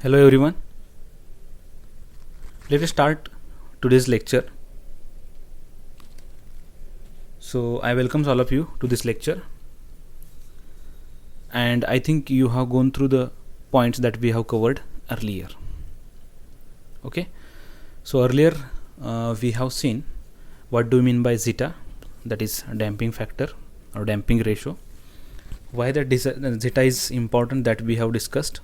Hello everyone. Let us start today's lecture. So I welcome all of you to this lecture, and I think you have gone through the points that we have covered earlier. Okay, so earlier we have seen what do you mean by zeta, that is damping factor or damping ratio. Why that zeta is important, that we have discussed.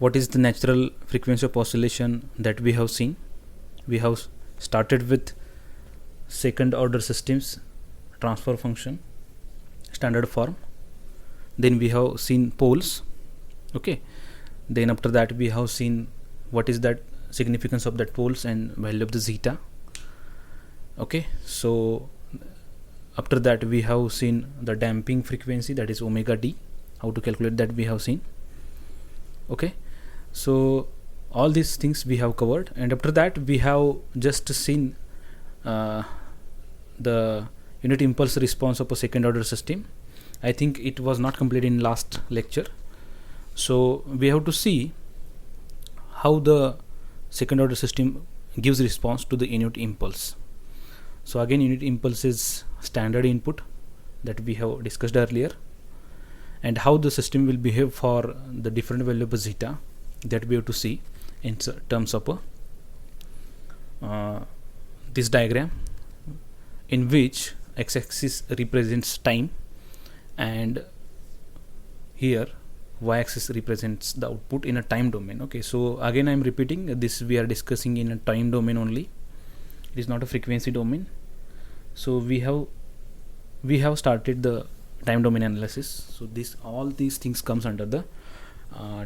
What is the natural frequency of oscillation that we have seen. We have started with second order systems, transfer function, standard form. Then we have seen poles. Okay, then after that we have seen what is that significance of that poles and value of the zeta. Okay, so after that we have seen the damping frequency, that is omega d, how to calculate that we have seen. Okay, so all these things we have covered, and after that we have just seen the unit impulse response of a second order system. I think it was not completed in last lecture, so we have to see how the second order system gives response to the unit impulse. So again, unit impulse is standard input that we have discussed earlier, and how the system will behave for the different value of zeta, that we have to see in terms of this diagram, in which x-axis represents time and here y-axis represents the output in a time domain. Okay, so again I am repeating this, we are discussing in a time domain only, it is not a frequency domain. So we have started the time domain analysis, so this all these things comes under the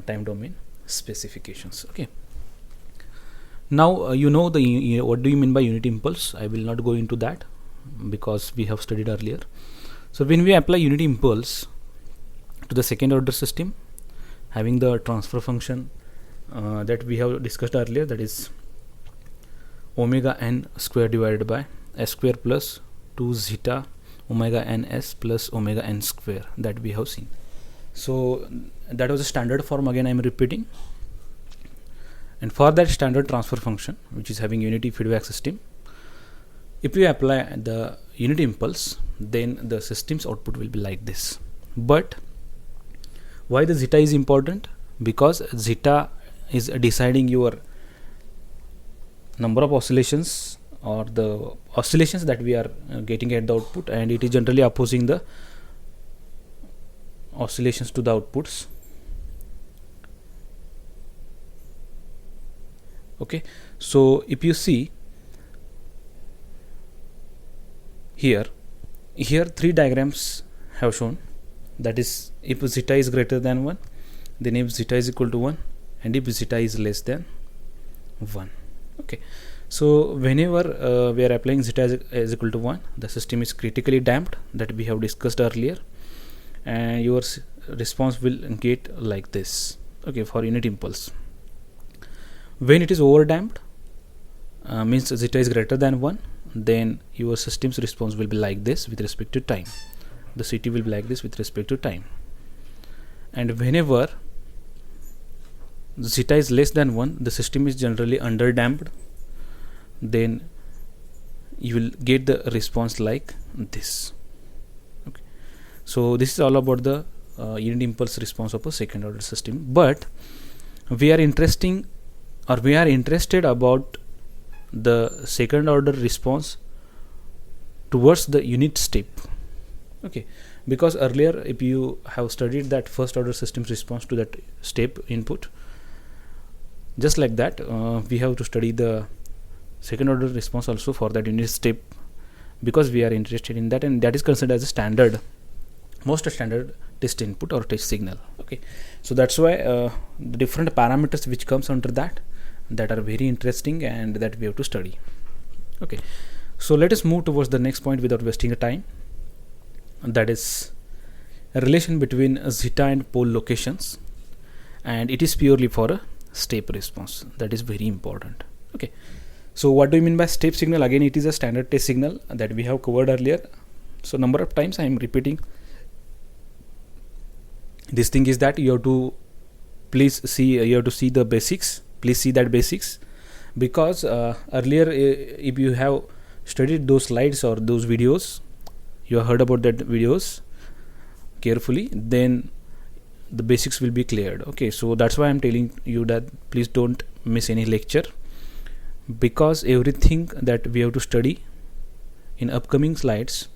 time domain specifications. Okay, now you know the what do you mean by unit impulse. I will not go into that because we have studied earlier. So when we apply unit impulse to the second order system having the transfer function that we have discussed earlier, that is omega n square divided by s square plus 2 zeta omega ns plus omega n square, that we have seen. So that was a standard form, again I am repeating. And for that standard transfer function, which is having unity feedback system, if you apply the unit impulse, then the system's output will be like this. But why the zeta is important? Because zeta is deciding your number of oscillations or the oscillations that we are getting at the output, and it is generally opposing the oscillations to the outputs. Okay, so if you see here three diagrams have shown, that is if zeta is greater than 1, then if zeta is equal to 1, and if zeta is less than 1. Okay, so whenever we are applying zeta is equal to 1, the system is critically damped, that we have discussed earlier, and your response will get like this. Okay, for unit impulse. When it is over damped, means zeta is greater than 1, then your system's response will be like this with respect to time. The CT will be like this with respect to time. And whenever zeta is less than 1, the system is generally under damped, then you will get the response like this. Okay, so this is all about the unit impulse response of a second order system. But we are interested about the second order response towards the unit step. Okay, because earlier if you have studied that first order system's response to that step input, just like that we have to study the second order response also for that unit step, because we are interested in that, and that is considered as a standard, most standard test input or test signal. Okay, so that's why the different parameters which comes under that are very interesting and that we have to study. Okay, so let us move towards the next point without wasting time, that is a relation between zeta and pole locations, and it is purely for a step response. That is very important. Okay, so what do you mean by step signal? Again, it is a standard test signal that we have covered earlier, so number of times I am repeating this thing is that you have to please see, you have to see the basics. Please see that basics, because earlier, if you have studied those slides or those videos, you have heard about that videos carefully, then the basics will be cleared. Okay, so that's why I'm telling you that please don't miss any lecture, because everything that we have to study in upcoming slides,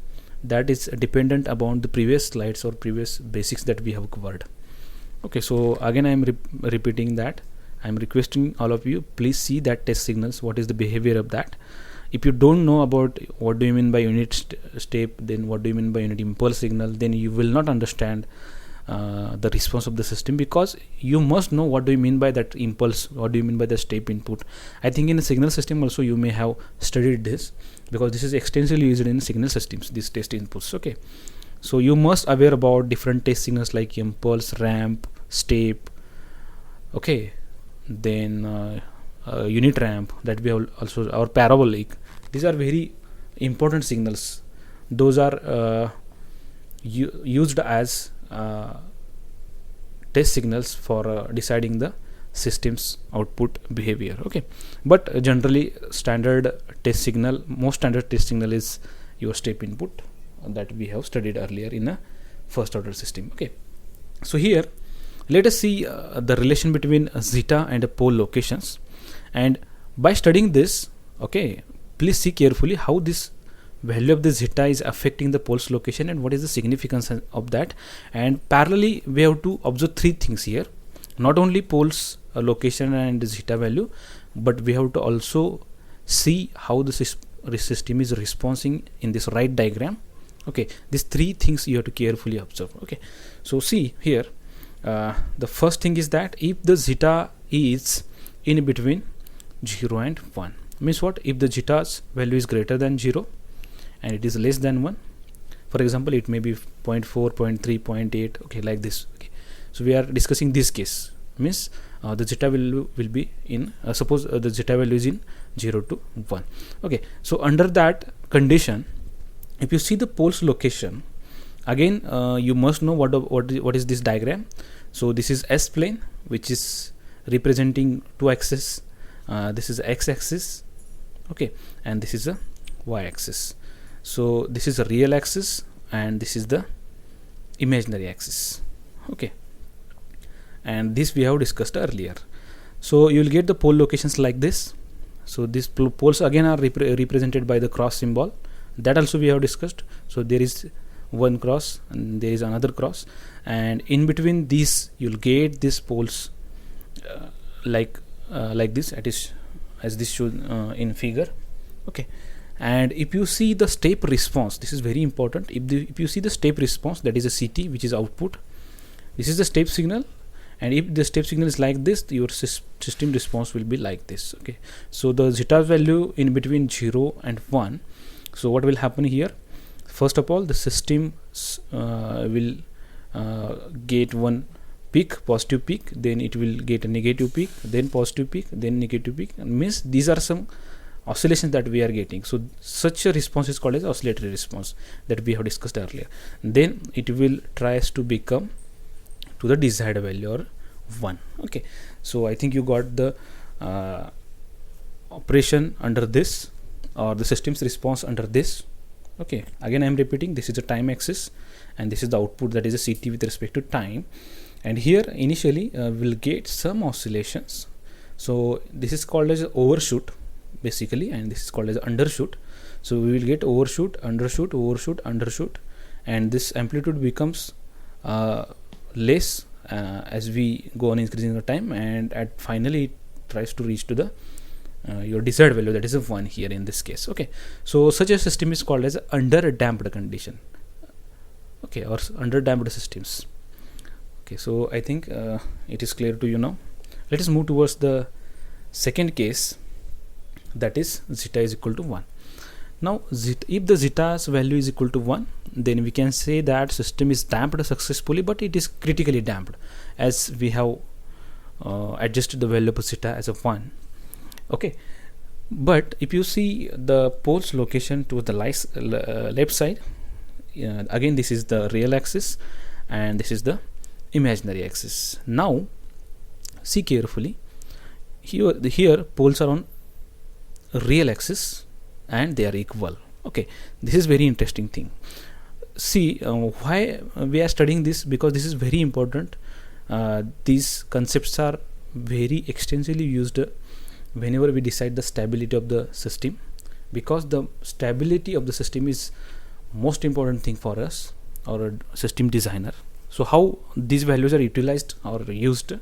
that is dependent upon the previous slides or previous basics that we have covered. Okay, so again I'm repeating that I'm requesting all of you, please see that test signals, what is the behavior of that. If you don't know about what do you mean by unit step, then what do you mean by unit impulse signal, then you will not understand the response of the system, because you must know what do you mean by that impulse, what do you mean by the step input. I think in a signal system also you may have studied this, because this is extensively used in signal systems, these test inputs. Okay, so you must aware about different test signals like impulse, ramp, step. Okay, then unit ramp that we have also, our parabolic. These are very important signals. Those are used as test signals for deciding the system's output behavior. Okay, but generally standard test signal, most standard test signal is your step input that we have studied earlier in a first order system. Okay, so here let us see the relation between zeta and pole locations, and by studying this, okay, please see carefully how this value of the zeta is affecting the pole's location and what is the significance of that. And parallelly we have to observe three things here, not only pole's location and zeta value, but we have to also see how the system is responding in this right diagram. Okay, these three things you have to carefully observe. Okay, so see here, the first thing is that if the zeta is in between 0 and 1, means what? If the zeta's value is greater than 0 and it is less than 1, for example it may be 0.4, 0.3, 0.8, okay, like this. Okay, so we are discussing this case, means the zeta value will be in suppose the zeta value is in 0 to 1. Okay, so under that condition, if you see the pole's location, again you must know what is this diagram. So this is S plane, which is representing two axes. This is X axis, okay, and this is a Y axis. So this is a real axis and this is the imaginary axis. Okay, and this we have discussed earlier. So you will get the pole locations like this. So these poles again are represented by the cross symbol, that also we have discussed. So there is one cross and there is another cross, and in between these you'll get these poles like this, as this shown in figure. Okay, and if you see the step response, this is very important. If you see the step response, that is a CT, which is output, this is the step signal, and if the step signal is like this, your system response will be like this. Okay, so the zeta value in between 0 and 1. So what will happen here? First of all, the system will get one peak, positive peak, then it will get a negative peak, then positive peak, then negative peak, and means these are some oscillations that we are getting. So such a response is called as oscillatory response, that we have discussed earlier. Then it will tries to become to the desired value or 1. Okay, so I think you got the operation under this, or the system's response under this. Okay, again I am repeating, this is the time axis and this is the output, that is a CT with respect to time. And here initially we'll get some oscillations. So this is called as overshoot basically, and this is called as undershoot. So we will get overshoot, undershoot, overshoot, undershoot, and this amplitude becomes less as we go on increasing the time, and at finally it tries to reach to the your desired value, that is a 1 here in this case. Okay, so such a system is called as under damped condition. Okay, or under damped systems. Okay, so I think it is clear to you now. Let us move towards the second case, that is zeta is equal to 1. Now if the zeta's value is equal to 1, then we can say that system is damped successfully, but it is critically damped, as we have adjusted the value of zeta as a 1. Okay, but if you see the pole's location to the left side, again this is the real axis and this is the imaginary axis. Now See carefully. Here poles are on real axis and they are equal. Okay, this is very interesting thing. See, why we are studying this, because this is very important. These concepts are very extensively used whenever we decide the stability of the system, because the stability of the system is most important thing for us or a system designer. So how these values are utilized or used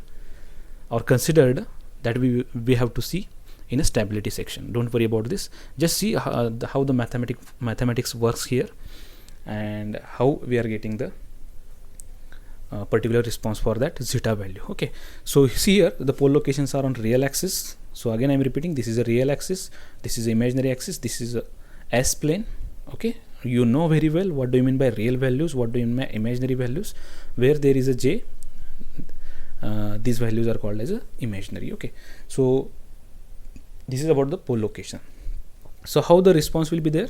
or considered, that we have to see in a stability section. Don't worry about this, just see how the mathematics works here and how we are getting the particular response for that zeta value. Okay, so see here the pole locations are on real axis. So again I'm repeating, this is a real axis, this is imaginary axis, this is a S plane. Okay, you know very well what do you mean by real values, what do you mean by imaginary values. Where there is a J, these values are called as a imaginary. Okay, so this is about the pole location. So how the response will be there?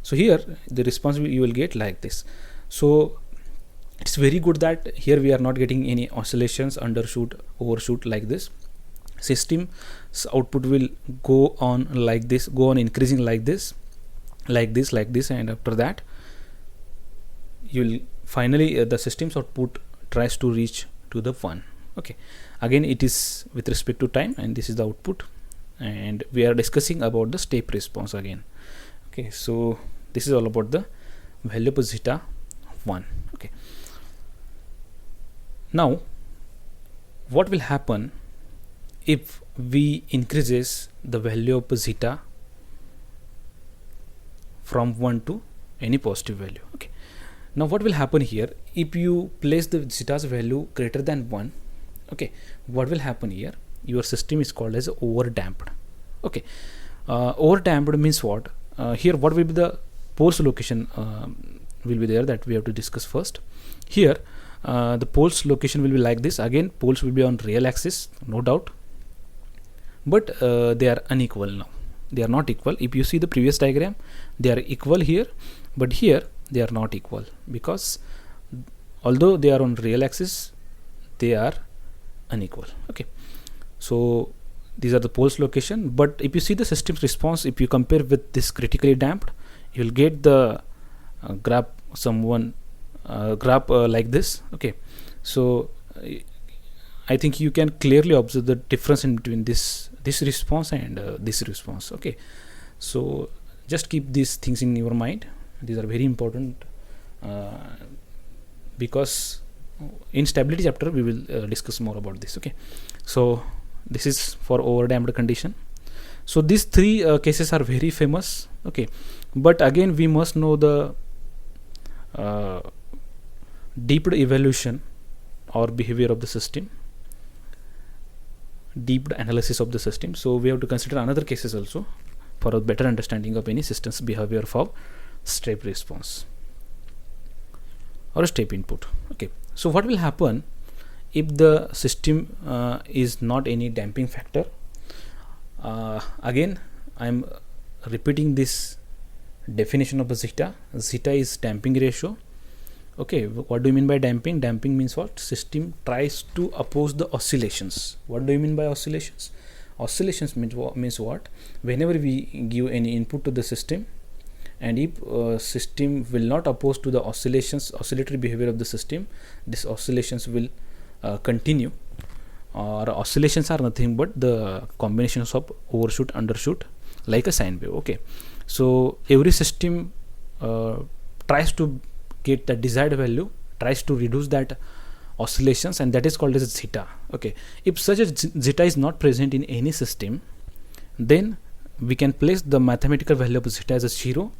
So here the response you will get like this. So it's very good that here we are not getting any oscillations, undershoot, overshoot like this. System's output will go on like this, go on increasing like this, like this, like this, and after that you will finally the system's output tries to reach to the 1. Okay, again it is with respect to time, and this is the output, and we are discussing about the step response again. Okay, so this is all about the value of zeta 1. Okay, now what will happen if we increases the value of zeta from 1 to any positive value? Okay, now what will happen here, if you place the zeta's value greater than 1, okay, what will happen here, your system is called as over damped. Okay, over damped means what? Here what will be the poles location will be there, that we have to discuss first. Here the poles location will be like this. Again poles will be on real axis, no doubt, but they are unequal now, they are not equal. If you see the previous diagram, they are equal here, but here they are not equal, because although they are on real axis, they are unequal. Okay, so these are the poles location. But if you see the system's response, if you compare with this critically damped, you will get the graph like this. Okay, so I think you can clearly observe the difference in between this response and this response. Okay, so just keep these things in your mind, these are very important, because in stability chapter we will discuss more about this. Okay, so this is for over damped condition. So these three cases are very famous. Okay, but again we must know the deep evaluation or behavior of the system, deep analysis of the system. So we have to consider another cases also for a better understanding of any system's behavior for step response or step input. Okay, so what will happen if the system is not any damping factor? Again I am repeating this definition of the zeta. Zeta is damping ratio. Okay, what do you mean by damping? Damping means what? System tries to oppose the oscillations. What do you mean by oscillations? Oscillations means what? Whenever we give any input to the system, and if system will not oppose to the oscillatory behavior of the system, these oscillations will continue. Or oscillations are nothing but the combinations of overshoot, undershoot, like a sine wave. Okay, so every system tries to get the desired value, tries to reduce that oscillations, and that is called as zeta. Okay, if such a zeta is not present in any system, then we can place the mathematical value of zeta as a 0,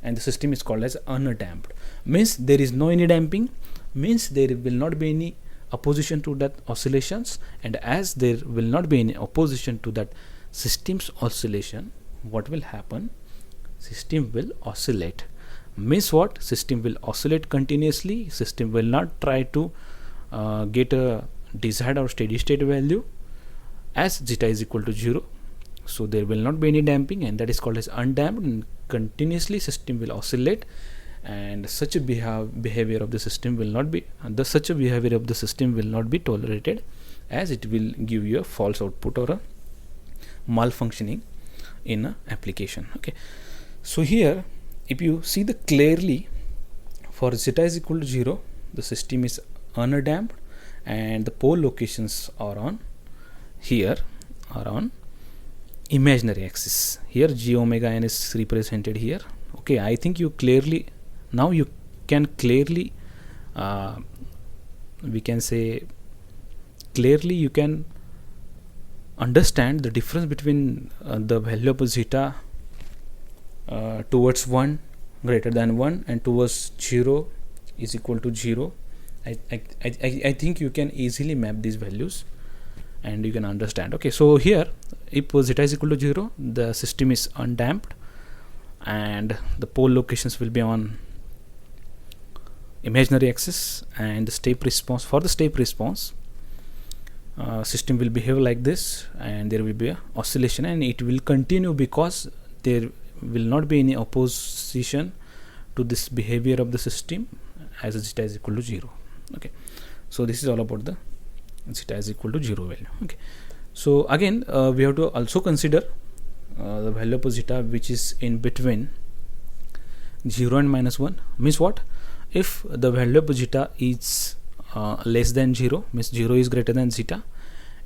and the system is called as undamped. Means there is no any damping, means there will not be any opposition to that oscillations, and as there will not be any opposition to that system's oscillation, what will happen? System will oscillate. Means what? System will oscillate continuously. System will not try to get a desired or steady state value as zeta is equal to 0. So there will not be any damping, and that is called as undamped, and continuously system will oscillate, and such a behavior of the system will not be tolerated as it will give you a false output or a malfunctioning in a application. Okay, so here if you see the clearly, for zeta is equal to 0, the system is undamped and the pole locations are on here are on imaginary axis. Here g omega n is represented here. Okay, I think you clearly now you can clearly we can say clearly you can understand the difference between the value of zeta towards 1 greater than 1 and towards 0 is equal to 0. I think you can easily map these values and you can understand. Okay, so here if zeta is equal to 0, the system is undamped and the pole locations will be on imaginary axis, and the step response, for the step response system will behave like this, and there will be a oscillation and it will continue because there will not be any opposition to this behavior of the system as zeta is equal to 0. Okay, so this is all about the zeta is equal to 0 value. Okay, so again we have to also consider the value of zeta which is in between 0 and -1. Means what? If the value of zeta is less than 0, means 0 is greater than zeta,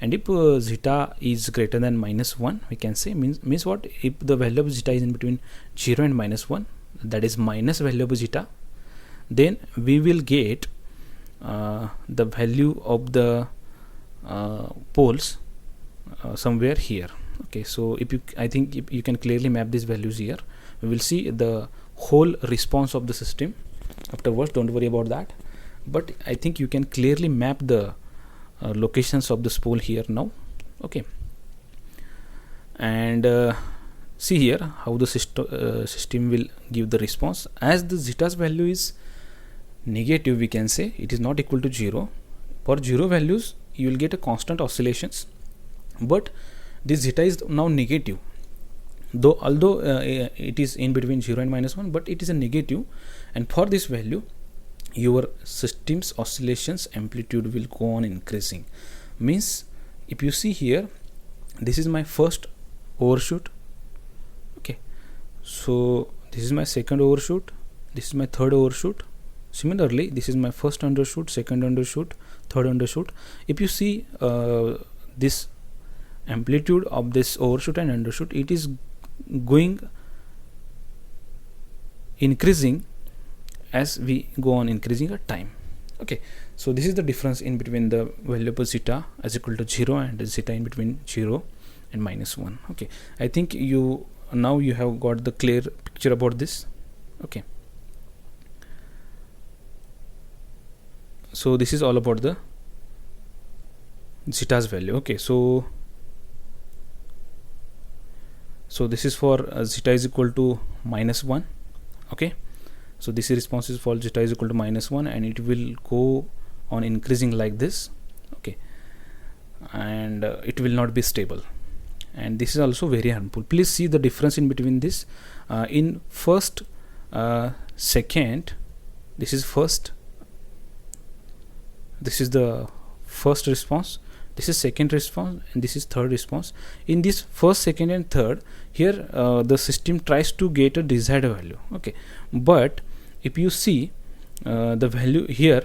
and if zeta is greater than -1, we can say means what? If the value of zeta is in between 0 and -1, that is minus value of zeta, then we will get the value of the poles somewhere here. Okay, so if you, I think if you can clearly map these values here, we will see the whole response of the system afterwards. Don't worry about that, but I think you can clearly map the locations of this pole here now. Okay, and see here how the system will give the response. As the zeta's value is negative, we can say it is not equal to 0. For 0 values you will get a constant oscillations, but this zeta is now negative, though although it is in between 0 and -1, but it is a negative, and for this value your system's oscillations amplitude will go on increasing. Means if you see here, this is my first overshoot. Okay, so this is my second overshoot, this is my third overshoot. Similarly, this is my first undershoot, second undershoot, third undershoot. If you see this amplitude of this overshoot and undershoot, it is going increasing as we go on increasing at time. Okay, so this is the difference in between the value of zeta as equal to 0 and zeta in between 0 and -1. Okay, I think you now you have got the clear picture about this. Okay, so this is all about the zeta's value. Okay, so this is for zeta is equal to -1. Okay, so this response is for zeta is equal to -1, and it will go on increasing like this. Okay, and it will not be stable, and this is also very harmful. Please see the difference in between this. In first second, this is first, this is the first response, this is second response, and this is third response. In this first, second and third, here the system tries to get a desired value. Okay, but if you see the value here,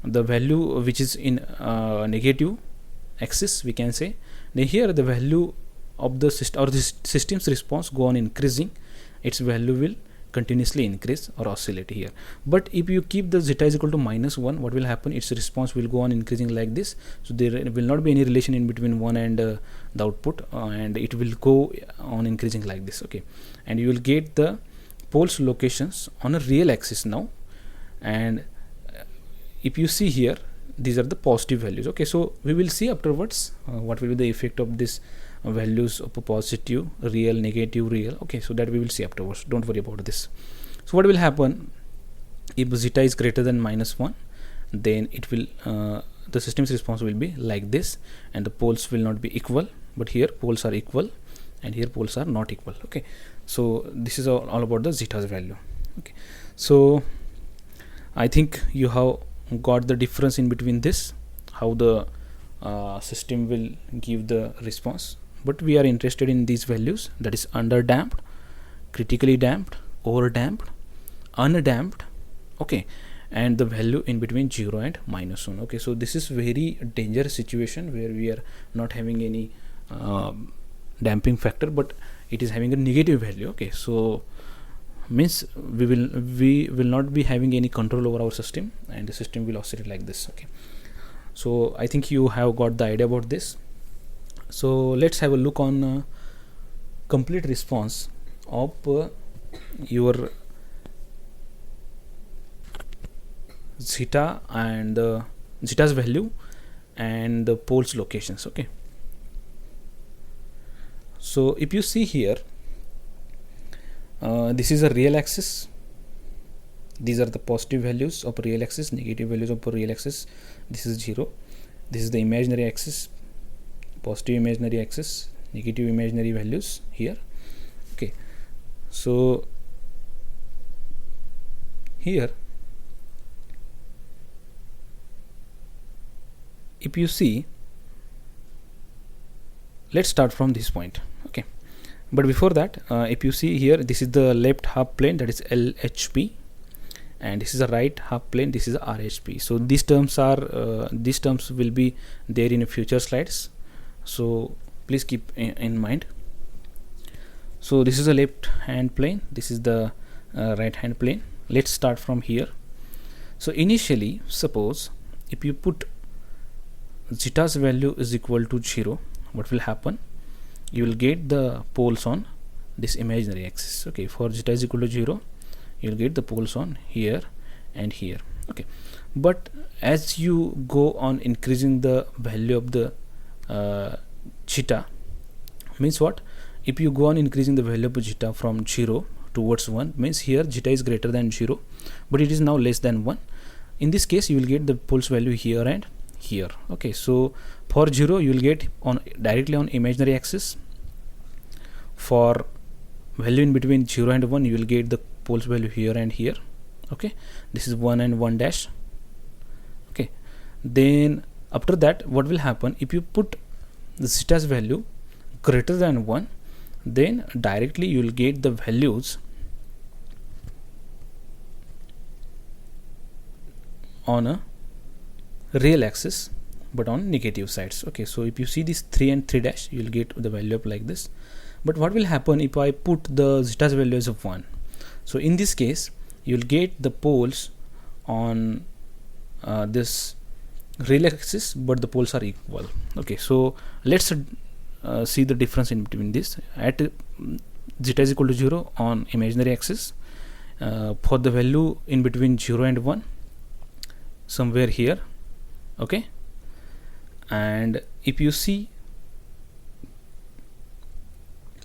the value which is in negative axis, we can say, then here the value of the system or this system's response go on increasing, its value will continuously increase or oscillate here. But if you keep the zeta is equal to -1, what will happen? Its response will go on increasing like this. So there will not be any relation in between 1 and the output, and it will go on increasing like this. Okay, and you will get the poles locations on a real axis now, and if you see here, these are the positive values. Okay, so we will see afterwards what will be the effect of this values of a positive, real, negative, real. Okay, so that we will see afterwards. Don't worry about this. So what will happen if zeta is greater than -1? Then it will the system's response will be like this, and the poles will not be equal, but here poles are equal and here poles are not equal. Okay, so this is all about the zeta's value. Okay, so I think you have got the difference in between this, how the system will give the response. But we are interested in these values, that is under damped, critically damped, over damped, undamped, okay, and the value in between 0 and -1. Okay, so this is very dangerous situation where we are not having any damping factor, but it is having a negative value. Okay, so means we will not be having any control over our system, and the system will oscillate like this. Okay, so I think you have got the idea about this. So let's have a look on complete response of your zeta and the zeta's value and the poles locations. Okay, so if you see here, this is a real axis, these are the positive values of real axis, negative values of real axis. This is 0. This is the imaginary axis, positive imaginary axis, negative imaginary values here. Okay, so here if you see, let's start from this point. Okay, but before that, if you see here, this is the left half plane, that is LHP, and this is the right half plane, this is RHP. So these terms are these terms will be there in future slides, so please keep in mind. So this is the left hand plane, this is the right hand plane. Let's start from here. So initially, suppose if you put zeta's value is equal to 0, what will happen? You will get the poles on this imaginary axis. Okay, for zeta is equal to 0, you will get the poles on here and here. Okay, but as you go on increasing the value of the zeta, means what? If you go on increasing the value of zeta from 0 towards 1, means here zeta is greater than 0, but it is now less than 1. In this case, you will get the poles value here and here. Okay, so for 0 you will get on directly on imaginary axis. For value in between 0 and 1, you will get the poles value here and here. Okay, this is 1 and 1 dash. Okay, then after that, what will happen? If you put the zeta's value greater than 1, then directly you will get the values on a real axis but on negative sides. Okay, so if you see this 3 and 3 dash, you will get the value up like this. But what will happen if I put the zeta's value as of 1? So in this case, you will get the poles on this real axis, but the poles are equal. Okay, so let's see the difference in between this. At zeta is equal to 0 on imaginary axis, for the value in between 0 and 1, somewhere here. Okay, and if you see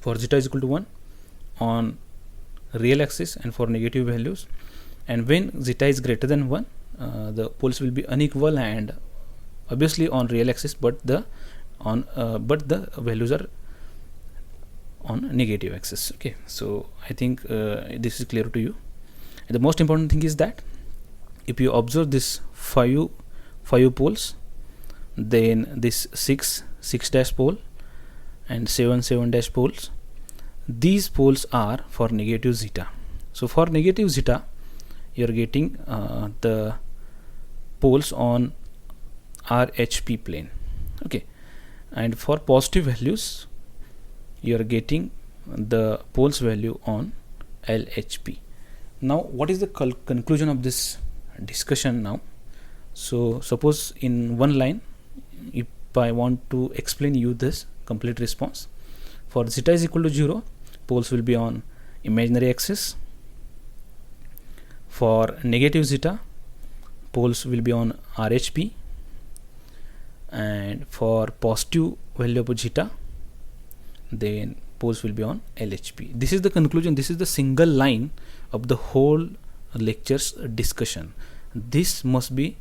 for zeta is equal to 1 on real axis and for negative values, and when zeta is greater than 1, the poles will be unequal and obviously on real axis, but the values are on negative axis. Okay, so I think this is clear to you. And the most important thing is that if you observe this 5 poles, then this 6 dash pole and 7 dash poles, these poles are for negative zeta. So for negative zeta, you are getting the poles on RHP plane. Okay, and for positive values, you are getting the poles value on LHP. Now what is the conclusion of this discussion now? So suppose in one line, if I want to explain you this complete response, for zeta is equal to 0, poles will be on imaginary axis. For negative zeta, poles will be on RHP, and for positive value of zeta, then poles will be on LHP. This is the conclusion. This is the single line of the whole lecture's discussion. This must be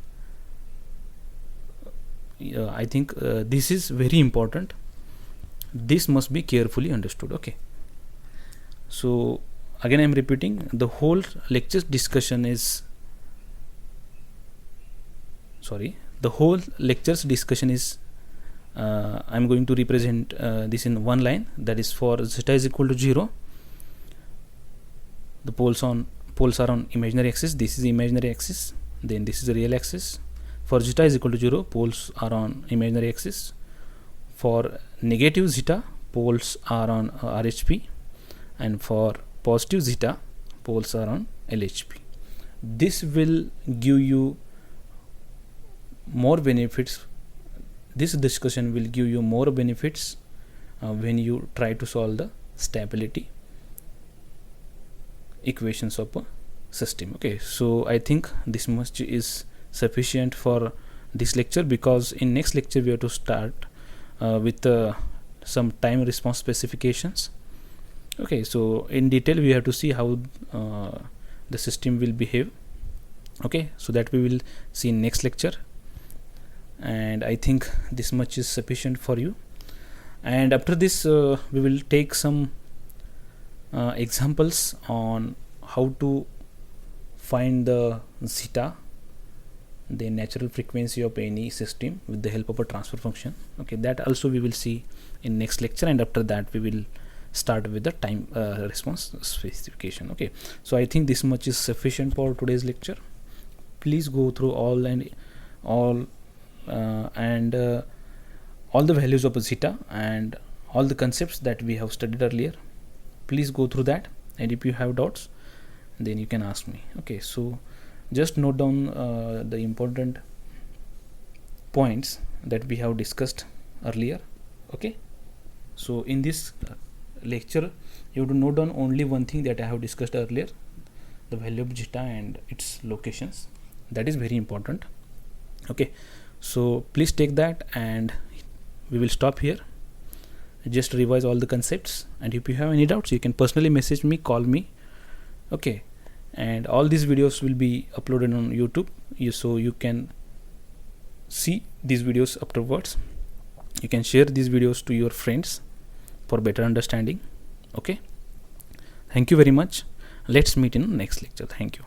I think this is very important. This must be carefully understood. Okay, so again I am repeating, the whole lecture's discussion is the whole lecture's discussion is I'm going to represent this in one line, that is for zeta is equal to 0, the poles are on imaginary axis. This is the imaginary axis, then this is the real axis. For zeta is equal to 0, poles are on imaginary axis. For negative zeta, poles are on RHP, and for positive zeta, poles are on LHP. This will give you more benefits. This discussion will give you more benefits when you try to solve the stability equations of a system. Okay, so I think this much is sufficient for this lecture, because in next lecture we have to start with some time response specifications. Okay, so in detail we have to see how the system will behave. Okay, so that we will see in next lecture, and I think this much is sufficient for you. And after this we will take some examples on how to find the zeta, the natural frequency of any system, with the help of a transfer function. Okay, that also we will see in next lecture, and after that we will start with the time response specification. Okay, so I think this much is sufficient for today's lecture. Please go through all the values of a zeta and all the concepts that we have studied earlier. Please go through that, and if you have doubts, then you can ask me. Okay, so just note down the important points that we have discussed earlier. Okay, so in this lecture you have to note down only one thing that I have discussed earlier, the value of zeta and its locations. That is very important. Okay, so please take that, and we will stop here. Just revise all the concepts, and if you have any doubts, you can personally message me, call me. Okay, and all these videos will be uploaded on YouTube, so you can see these videos afterwards. You can share these videos to your friends for better understanding. Okay, thank you very much. Let's meet in next lecture. Thank you.